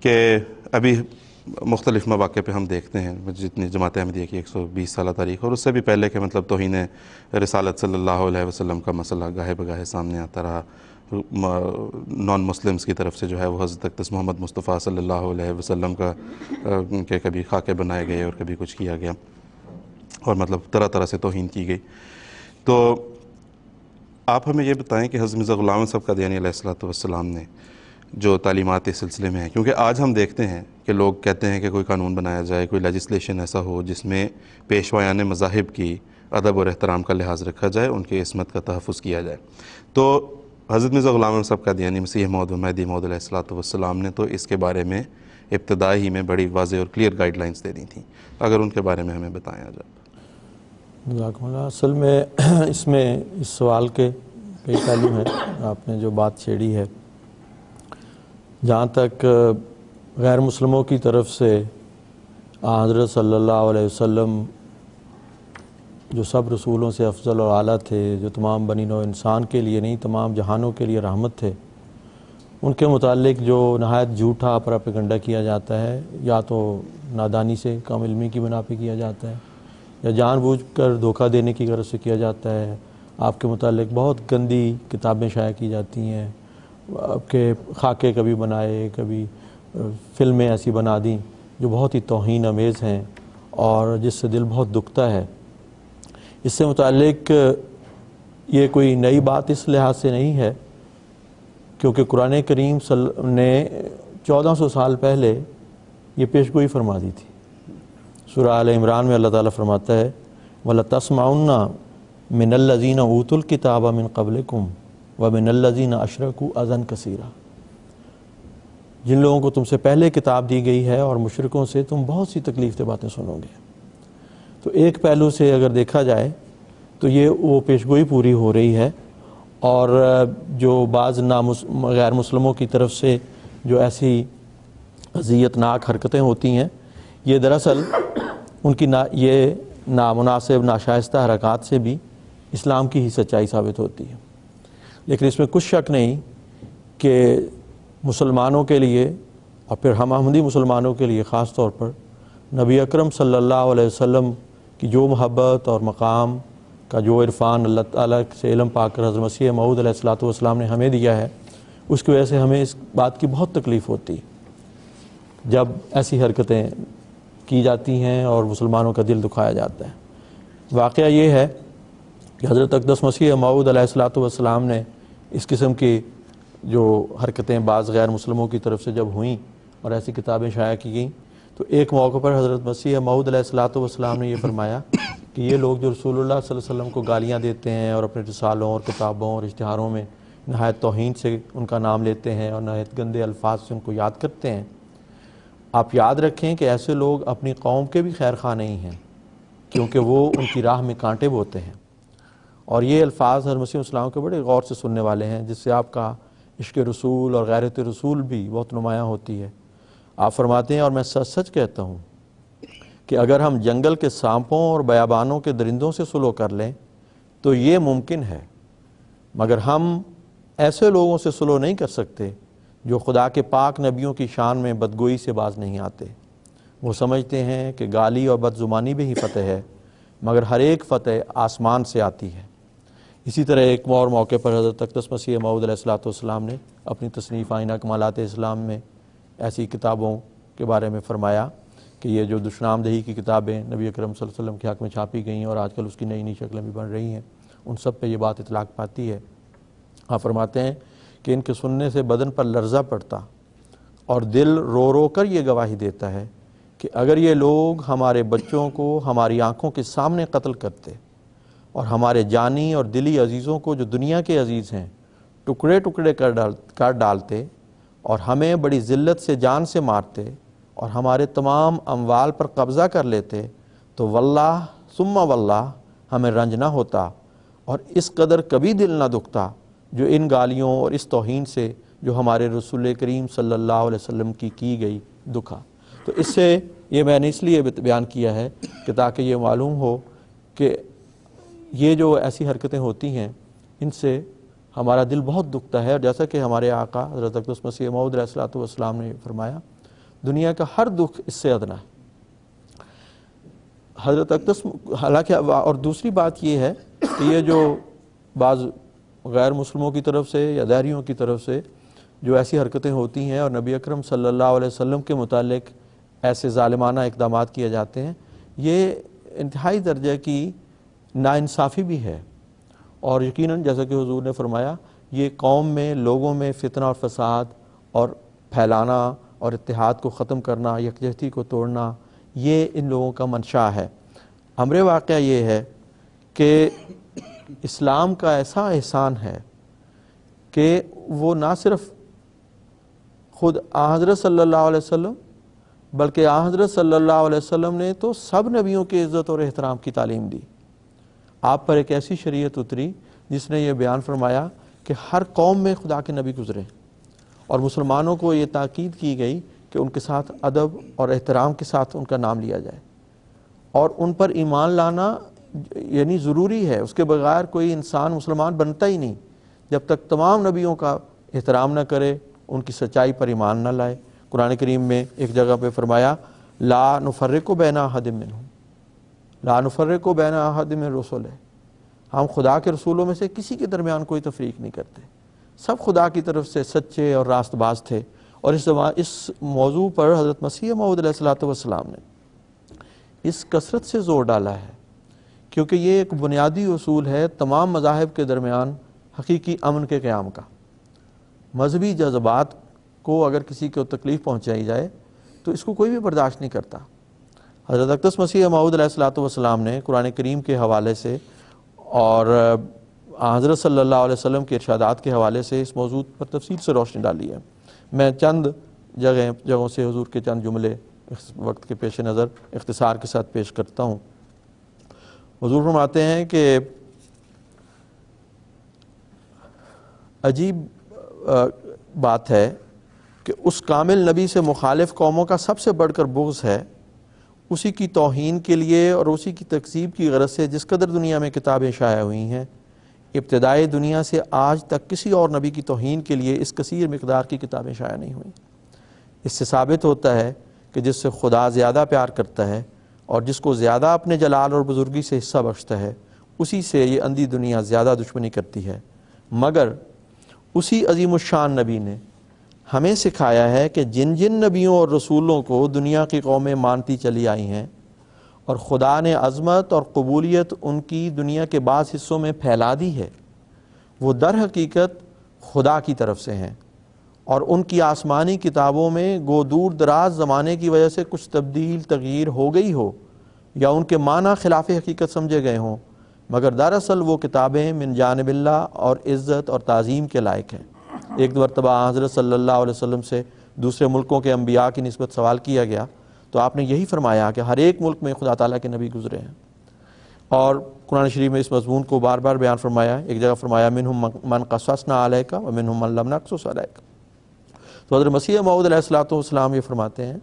کہ ابھی مختلف مواقع پہ ہم دیکھتے ہیں جتنی جماعت احمدیہ کی 120 سالہ تاریخ اور اس سے بھی پہلے کہ مطلب توہین رسالت صلی اللہ علیہ وسلم کا مسئلہ گاہے بگاہے سامنے آتا رہا، نان مسلمز کی طرف سے جو ہے وہ حضرت اقدس محمد مصطفیٰ صلی اللہ علیہ وسلم کا کہ کبھی خاکے بنائے گئے اور کبھی کچھ کیا گیا اور مطلب طرح طرح سے توہین کی گئی۔ تو آپ ہمیں یہ بتائیں کہ حضرت مرزا غلام صاحب قادیانی علیہ السلام نے جو تعلیمات اس سلسلے میں ہیں، کیونکہ آج ہم دیکھتے ہیں کہ لوگ کہتے ہیں کہ کوئی قانون بنایا جائے، کوئی لیجسلیشن ایسا ہو جس میں پیشوایان مذاہب کی ادب اور احترام کا لحاظ رکھا جائے، ان کی عصمت کا تحفظ کیا جائے۔ تو حضرت مرزا غلام صاحب قادیانی مسیح موعود و مہدی موعود علیہ السلام نے تو اس کے بارے میں ابتدائی میں بڑی واضح اور کلیئر گائیڈ لائنز دے دی تھیں، اگر ان کے بارے میں ہمیں بتایا جائے۔ جزاکم اللہ۔ اصل میں اس سوال کے کئی پہلو ہیں، آپ نے جو بات چھیڑی ہے، جہاں تک غیر مسلموں کی طرف سے حضرت صلی اللہ علیہ وسلم جو سب رسولوں سے افضل اور اعلیٰ تھے، جو تمام بنی نوع انسان کے لیے نہیں تمام جہانوں کے لیے رحمت تھے، ان کے متعلق جو نہایت جھوٹا پراپیگنڈا کیا جاتا ہے، یا تو نادانی سے کم علمی کی بنا پہ کیا جاتا ہے یا جان بوجھ کر دھوکہ دینے کی غرض سے کیا جاتا ہے۔ آپ کے متعلق بہت گندی کتابیں شائع کی جاتی ہیں، آپ کے خاکے کبھی بنائے، کبھی فلمیں ایسی بنا دیں جو بہت ہی توہین آمیز ہیں اور جس سے دل بہت دکھتا ہے۔ اس سے متعلق یہ کوئی نئی بات اس لحاظ سے نہیں ہے کیونکہ قرآن کریم نے 1400 سال پہلے یہ پیشگوئی فرما دی تھی۔ سورہ آل عمران میں اللہ تعالیٰ فرماتا ہے وَلَتَسْمَعُنَّ مِنَ الَّذِينَ أُوتُوا الْكِتَابَ مِنْ قَبْلِكُمْ وَمِنَ الَّذِينَ أَشْرَكُوا أَذًى كَثِيرًا، جن لوگوں کو تم سے پہلے کتاب دی گئی ہے اور مشرکوں سے تم بہت سی تکلیف دہ باتیں سنو گے۔ تو ایک پہلو سے اگر دیکھا جائے تو یہ وہ پیشگوئی پوری ہو رہی ہے، اور جو بعض غیر مسلموں کی طرف سے جو ایسی اذیت ناک حرکتیں ہوتی ہیں، یہ دراصل ان کی یہ نامناسب ناشائستہ حرکات سے بھی اسلام کی ہی سچائی ثابت ہوتی ہے۔ لیکن اس میں کچھ شک نہیں کہ مسلمانوں کے لیے اور پھر ہم احمدی مسلمانوں کے لیے خاص طور پر نبی اکرم صلی اللہ علیہ وسلم کی جو محبت اور مقام کا جو عرفان اللہ تعالیٰ سے علم پا کر حضرت مسیح موعود علیہ السلام نے ہمیں دیا ہے، اس کی وجہ سے ہمیں اس بات کی بہت تکلیف ہوتی ہے جب ایسی حرکتیں کی جاتی ہیں اور مسلمانوں کا دل دکھایا جاتا ہے۔ واقعہ یہ ہے کہ حضرت اقدس مسیح موعود علیہ السلام نے اس قسم کی جو حرکتیں بعض غیر مسلموں کی طرف سے جب ہوئیں اور ایسی کتابیں شائع کی گئیں، تو ایک موقع پر حضرت مسیح موعود علیہ السلام نے یہ فرمایا کہ یہ لوگ جو رسول اللہ صلی اللہ علیہ وسلم کو گالیاں دیتے ہیں اور اپنے رسالوں اور کتابوں اور اشتہاروں میں نہایت توہین سے ان کا نام لیتے ہیں اور نہایت گندے الفاظ سے ان کو یاد کرتے ہیں، آپ یاد رکھیں کہ ایسے لوگ اپنی قوم کے بھی خیر خواہ نہیں ہیں، کیونکہ وہ ان کی راہ میں کانٹے بوتے ہیں۔ اور یہ الفاظ حضرت مسیح السلام کے بڑے غور سے سننے والے ہیں، جس سے آپ کا عشق رسول اور غیرت رسول بھی بہت نمایاں ہوتی ہے۔ آپ فرماتے ہیں اور میں سچ سچ کہتا ہوں کہ اگر ہم جنگل کے سانپوں اور بیابانوں کے درندوں سے سلو کر لیں تو یہ ممکن ہے، مگر ہم ایسے لوگوں سے سلو نہیں کر سکتے جو خدا کے پاک نبیوں کی شان میں بدگوئی سے باز نہیں آتے۔ وہ سمجھتے ہیں کہ گالی اور بد زبانی بھی ہی فتح ہے، مگر ہر ایک فتح آسمان سے آتی ہے۔ اسی طرح ایک اور موقع پر حضرت اقدس مسیح موعود علیہ السلام نے اپنی تصنیف آئینہ کمالات اسلام میں ایسی کتابوں کے بارے میں فرمایا کہ یہ جو دشنامدہی کی کتابیں نبی اکرم صلی اللہ علیہ وسلم کے حق میں چھاپی گئی ہیں اور آج کل اس کی نئی نئی شکلیں بھی بن رہی ہیں، ان سب پہ یہ بات اطلاق پاتی ہے۔ آپ فرماتے ہیں کہ ان کے سننے سے بدن پر لرزہ پڑتا اور دل رو رو کر یہ گواہی دیتا ہے کہ اگر یہ لوگ ہمارے بچوں کو ہماری آنکھوں کے سامنے قتل کرتے اور ہمارے جانی اور دلی عزیزوں کو جو دنیا کے عزیز ہیں ٹکڑے ٹکڑے کر ڈالتے اور ہمیں بڑی ذلت سے جان سے مارتے اور ہمارے تمام اموال پر قبضہ کر لیتے تو واللہ ثم واللہ ہمیں رنج نہ ہوتا اور اس قدر کبھی دل نہ دکھتا جو ان گالیوں اور اس توہین سے جو ہمارے رسول کریم صلی اللہ علیہ وسلم کی گئی دکھا۔ تو اس سے یہ میں نے اس لیے بیان کیا ہے کہ تاکہ یہ معلوم ہو کہ یہ جو ایسی حرکتیں ہوتی ہیں ان سے ہمارا دل بہت دکھتا ہے، اور جیسا کہ ہمارے آقا حضرت اقدس مسیح موعود علیہ السلام نے فرمایا دنیا کا ہر دکھ اس سے ادنا ہے۔ حضرت اقدس حالانکہ اور دوسری بات یہ ہے کہ یہ جو بعض غیر مسلموں کی طرف سے یا دہریوں کی طرف سے جو ایسی حرکتیں ہوتی ہیں اور نبی اکرم صلی اللہ علیہ وسلم کے متعلق ایسے ظالمانہ اقدامات کیے جاتے ہیں، یہ انتہائی درجے کی ناانصافی بھی ہے، اور یقیناً جیسا کہ حضور نے فرمایا یہ قوم میں لوگوں میں فتنہ اور فساد اور پھیلانا اور اتحاد کو ختم کرنا، یکجہتی کو توڑنا، یہ ان لوگوں کا منشا ہے۔ امر واقعہ یہ ہے کہ اسلام کا ایسا احسان ہے کہ وہ نہ صرف خود حضرت صلی اللہ علیہ وسلم بلکہ حضرت صلی اللہ علیہ وسلم نے تو سب نبیوں کی عزت اور احترام کی تعلیم دی۔ آپ پر ایک ایسی شریعت اتری جس نے یہ بیان فرمایا کہ ہر قوم میں خدا کے نبی گزرے، اور مسلمانوں کو یہ تاکید کی گئی کہ ان کے ساتھ ادب اور احترام کے ساتھ ان کا نام لیا جائے، اور ان پر ایمان لانا یعنی ضروری ہے۔ اس کے بغیر کوئی انسان مسلمان بنتا ہی نہیں جب تک تمام نبیوں کا احترام نہ کرے، ان کی سچائی پر ایمان نہ لائے۔ قرآن کریم میں ایک جگہ پہ فرمایا لا نفرق بین احد منہم، لا نفرق بین احد من رسلہ، ہم خدا کے رسولوں میں سے کسی کے درمیان کوئی تفریق نہیں کرتے، سب خدا کی طرف سے سچے اور راست باز تھے۔ اور اس موضوع پر حضرت مسیح موعود علیہ السلام نے اس کثرت سے زور ڈالا ہے، کیونکہ یہ ایک بنیادی اصول ہے تمام مذاہب کے درمیان حقیقی امن کے قیام کا۔ مذہبی جذبات کو اگر کسی کو تکلیف پہنچائی جائے تو اس کو کوئی بھی برداشت نہیں کرتا۔ حضرت اقدس مسیح موعود علیہ السلام نے قرآن کریم کے حوالے سے اور حضرت صلی اللہ علیہ وسلم کے ارشادات کے حوالے سے اس موضوع پر تفصیل سے روشنی ڈالی ہے۔ میں چند جگہوں سے حضور کے چند جملے اس وقت کے پیش نظر اختصار کے ساتھ پیش کرتا ہوں۔ حضور فرماتے ہیں کہ عجیب بات ہے کہ اس کامل نبی سے مخالف قوموں کا سب سے بڑھ کر بغض ہے، اسی کی توہین کے لیے اور اسی کی تکذیب کی غرض سے جس قدر دنیا میں کتابیں شائع ہوئی ہیں، ابتدائی دنیا سے آج تک کسی اور نبی کی توہین کے لیے اس کثیر مقدار کی کتابیں شائع نہیں ہوئیں۔ اس سے ثابت ہوتا ہے کہ جس سے خدا زیادہ پیار کرتا ہے اور جس کو زیادہ اپنے جلال اور بزرگی سے حصہ بخشتا ہے، اسی سے یہ اندھی دنیا زیادہ دشمنی کرتی ہے۔ مگر اسی عظیم الشان نبی نے ہمیں سکھایا ہے کہ جن جن نبیوں اور رسولوں کو دنیا کی قومیں مانتی چلی آئی ہیں اور خدا نے عظمت اور قبولیت ان کی دنیا کے بعض حصوں میں پھیلا دی ہے، وہ در حقیقت خدا کی طرف سے ہیں، اور ان کی آسمانی کتابوں میں گو دور دراز زمانے کی وجہ سے کچھ تبدیل تغییر ہو گئی ہو یا ان کے معنی خلاف حقیقت سمجھے گئے ہوں، مگر دراصل وہ کتابیں من جانب اللہ اور عزت اور تعظیم کے لائق ہیں۔ ایک مرتبہ حضرت صلی اللہ علیہ وسلم سے دوسرے ملکوں کے انبیاء کی نسبت سوال کیا گیا تو آپ نے یہی فرمایا کہ ہر ایک ملک میں خدا تعالیٰ کے نبی گزرے ہیں، اور قرآن شریف میں اس مضمون کو بار بار بیان فرمایا۔ ایک جگہ فرمایا منہم من قصصنا علیک ومنہم من لم نقصص علیک۔ تو حضرت مسیح موعود علیہ السلام یہ فرماتے ہیں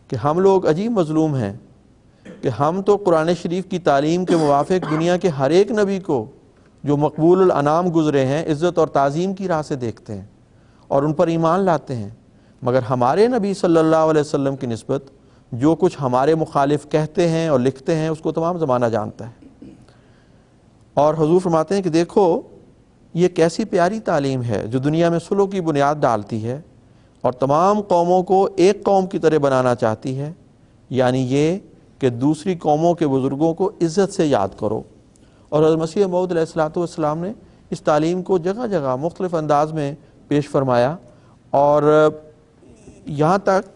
کہ ہم لوگ عجیب مظلوم ہیں کہ ہم تو قرآن شریف کی تعلیم کے موافق دنیا کے ہر ایک نبی کو جو مقبول الانام گزرے ہیں عزت اور تعظیم کی راہ سے دیکھتے ہیں اور ان پر ایمان لاتے ہیں، مگر ہمارے نبی صلی اللہ علیہ وسلم کی نسبت جو کچھ ہمارے مخالف کہتے ہیں اور لکھتے ہیں اس کو تمام زمانہ جانتا ہے۔ اور حضور فرماتے ہیں کہ دیکھو یہ کیسی پیاری تعلیم ہے جو دنیا میں صلح کی بنیاد ڈالتی ہے اور تمام قوموں کو ایک قوم کی طرح بنانا چاہتی ہے، یعنی یہ کہ دوسری قوموں کے بزرگوں کو عزت سے یاد کرو۔ اور حضرت مسیح موعود علیہ السلام نے اس تعلیم کو جگہ جگہ مختلف انداز میں پیش فرمایا، اور یہاں تک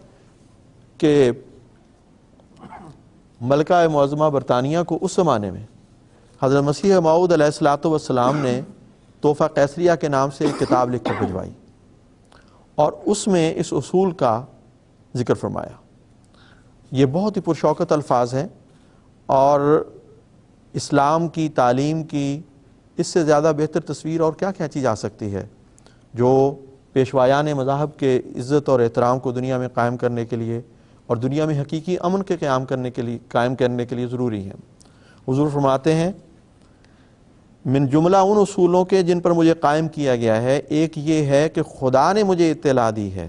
کہ ملکہ معظمہ برطانیہ کو اس زمانے میں حضرت مسیح موعود علیہ السلام نے تحفہ قیصریہ کے نام سے ایک کتاب لکھ کر بھجوائی اور اس میں اس اصول کا ذکر فرمایا۔ یہ بہت ہی پرشوکت الفاظ ہیں، اور اسلام کی تعلیم کی اس سے زیادہ بہتر تصویر اور کیا کھینچی جا سکتی ہے جو پیشوایان مذاہب کے عزت اور احترام کو دنیا میں قائم کرنے کے لیے اور دنیا میں حقیقی امن کے قائم کرنے کے لیے ضروری ہے۔ حضور فرماتے ہیں من جملہ ان اصولوں کے جن پر مجھے قائم کیا گیا ہے، ایک یہ ہے کہ خدا نے مجھے اطلاع دی ہے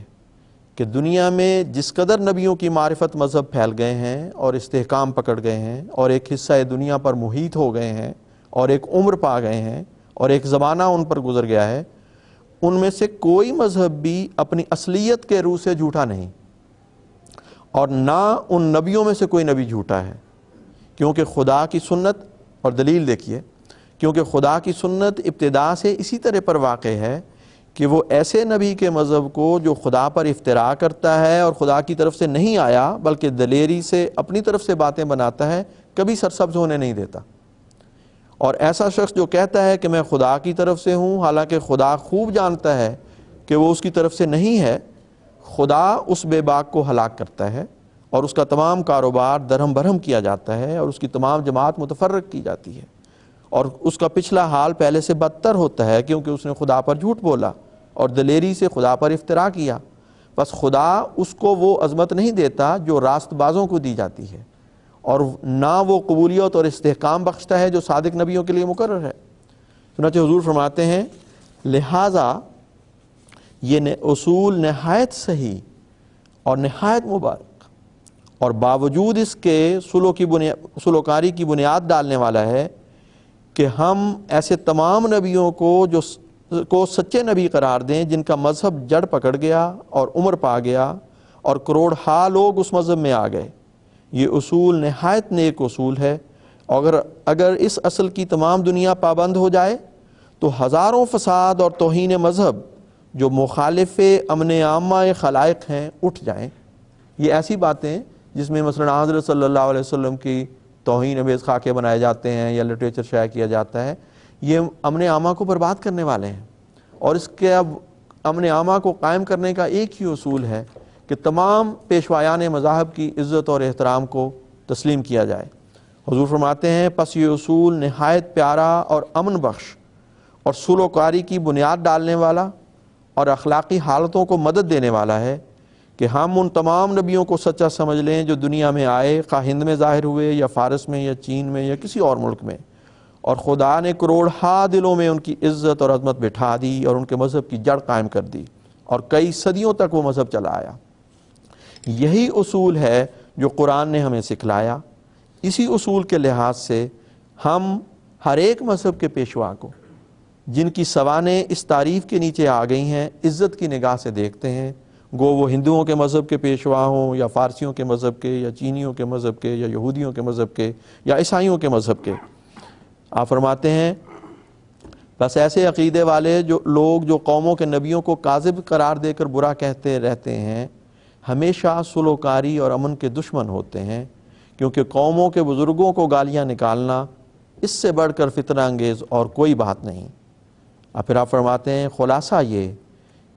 کہ دنیا میں جس قدر نبیوں کی معرفت مذہب پھیل گئے ہیں اور استحکام پکڑ گئے ہیں اور ایک حصہ دنیا پر محیط ہو گئے ہیں اور ایک عمر پا گئے ہیں اور ایک زمانہ ان پر گزر گیا ہے، ان میں سے کوئی مذہب بھی اپنی اصلیت کے روح سے جھوٹا نہیں، اور نہ ان نبیوں میں سے کوئی نبی جھوٹا ہے، کیونکہ خدا کی سنت، اور دلیل دیکھیے، کیونکہ خدا کی سنت ابتدا سے اسی طرح پر واقع ہے کہ وہ ایسے نبی کے مذہب کو جو خدا پر افتراء کرتا ہے اور خدا کی طرف سے نہیں آیا بلکہ دلیری سے اپنی طرف سے باتیں بناتا ہے، کبھی سرسبز ہونے نہیں دیتا۔ اور ایسا شخص جو کہتا ہے کہ میں خدا کی طرف سے ہوں، حالانکہ خدا خوب جانتا ہے کہ وہ اس کی طرف سے نہیں ہے، خدا اس بے باک کو ہلاک کرتا ہے اور اس کا تمام کاروبار درہم برہم کیا جاتا ہے اور اس کی تمام جماعت متفرق کی جاتی ہے، اور اس کا پچھلا حال پہلے سے بدتر ہوتا ہے کیونکہ اس نے خدا پر جھوٹ بولا اور دلیری سے خدا پر افتراء کیا۔ بس خدا اس کو وہ عظمت نہیں دیتا جو راست بازوں کو دی جاتی ہے، اور نہ وہ قبولیت اور استحکام بخشتا ہے جو صادق نبیوں کے لیے مقرر ہے۔ چنانچہ حضور فرماتے ہیں لہٰذا یہ اصول نہایت صحیح اور نہایت مبارک اور باوجود اس کے سلوکاری کی بنیاد ڈالنے والا ہے کہ ہم ایسے تمام نبیوں کو سچے نبی قرار دیں جن کا مذہب جڑ پکڑ گیا اور عمر پا گیا اور کروڑ ہا لوگ اس مذہب میں آ گئے۔ یہ اصول نہایت نیک اصول ہے، اگر اس اصل کی تمام دنیا پابند ہو جائے تو ہزاروں فساد اور توہین مذہب جو مخالف امن عامہ خلائق ہیں اٹھ جائیں۔ یہ ایسی باتیں جس میں مثلا حضرت صلی اللہ علیہ وسلم کی توہین امیز خاکے بنائے جاتے ہیں یا لٹریچر شائع کیا جاتا ہے، یہ امن عامہ کو برباد کرنے والے ہیں، اور اس کے اب امن عامہ کو قائم کرنے کا ایک ہی اصول ہے کہ تمام پیشوایان مذاہب کی عزت اور احترام کو تسلیم کیا جائے۔ حضور فرماتے ہیں پس یہ اصول نہایت پیارا اور امن بخش اور سلوکاری کی بنیاد ڈالنے والا اور اخلاقی حالتوں کو مدد دینے والا ہے کہ ہم ان تمام نبیوں کو سچا سمجھ لیں جو دنیا میں آئے، خواہ ہند میں ظاہر ہوئے یا فارس میں یا چین میں یا کسی اور ملک میں، اور خدا نے کروڑ ہا دلوں میں ان کی عزت اور عظمت بٹھا دی اور ان کے مذہب کی جڑ قائم کر دی، اور کئی صدیوں تک وہ مذہب چلا آیا۔ یہی اصول ہے جو قرآن نے ہمیں سکھلایا۔ اسی اصول کے لحاظ سے ہم ہر ایک مذہب کے پیشوا کو، جن کی سوانح اس تعریف کے نیچے آ گئی ہیں، عزت کی نگاہ سے دیکھتے ہیں، گو وہ ہندوؤں کے مذہب کے پیشوا ہوں یا فارسیوں کے مذہب کے یا چینیوں کے مذہب کے یا یہودیوں کے مذہب کے یا عیسائیوں کے مذہب کے۔ آپ فرماتے ہیں بس ایسے عقیدے والے جو قوموں کے نبیوں کو کاذب قرار دے کر برا کہتے رہتے ہیں، ہمیشہ سلوکاری اور امن کے دشمن ہوتے ہیں، کیونکہ قوموں کے بزرگوں کو گالیاں نکالنا اس سے بڑھ کر فتنہ انگیز اور کوئی بات نہیں۔ اور پھر آپ فرماتے ہیں خلاصہ یہ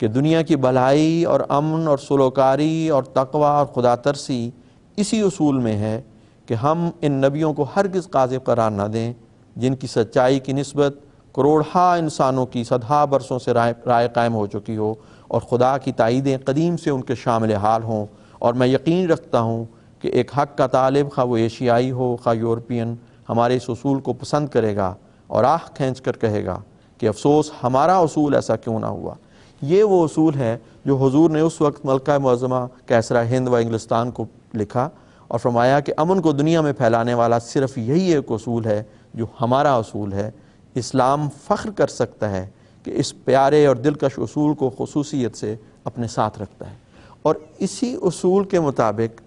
کہ دنیا کی بھلائی اور امن اور سلوکاری اور تقوی اور خدا ترسی اسی اصول میں ہے کہ ہم ان نبیوں کو ہرگز کاذب قرار نہ دیں جن کی سچائی کی نسبت کروڑہا انسانوں کی صدہا برسوں سے رائے قائم ہو چکی ہو، اور خدا کی تائیدیں قدیم سے ان کے شامل حال ہوں۔ اور میں یقین رکھتا ہوں کہ ایک حق کا طالب، خواہ وہ ایشیائی ہو خواہ یورپین، ہمارے اس اصول کو پسند کرے گا اور آنکھ کھینچ کر کہے گا کہ افسوس ہمارا اصول ایسا کیوں نہ ہوا۔ یہ وہ اصول ہے جو حضور نے اس وقت ملکہ معظمہ کیسرا ہند و انگلستان کو لکھا اور فرمایا کہ امن کو دنیا میں پھیلانے والا صرف یہی ایک اصول ہے جو ہمارا اصول ہے۔ اسلام فخر کر سکتا ہے کہ اس پیارے اور دلکش اصول کو خصوصیت سے اپنے ساتھ رکھتا ہے، اور اسی اصول کے مطابق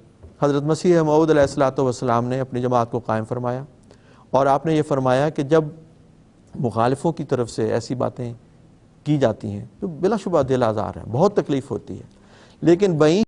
حضرت مسیح موعود علیہ الصلوۃ والسلام نے اپنی جماعت کو قائم فرمایا، اور آپ نے یہ فرمایا کہ جب مخالفوں کی طرف سے ایسی باتیں کی جاتی ہیں تو بلا شبہ دل آزار ہے، بہت تکلیف ہوتی ہے، لیکن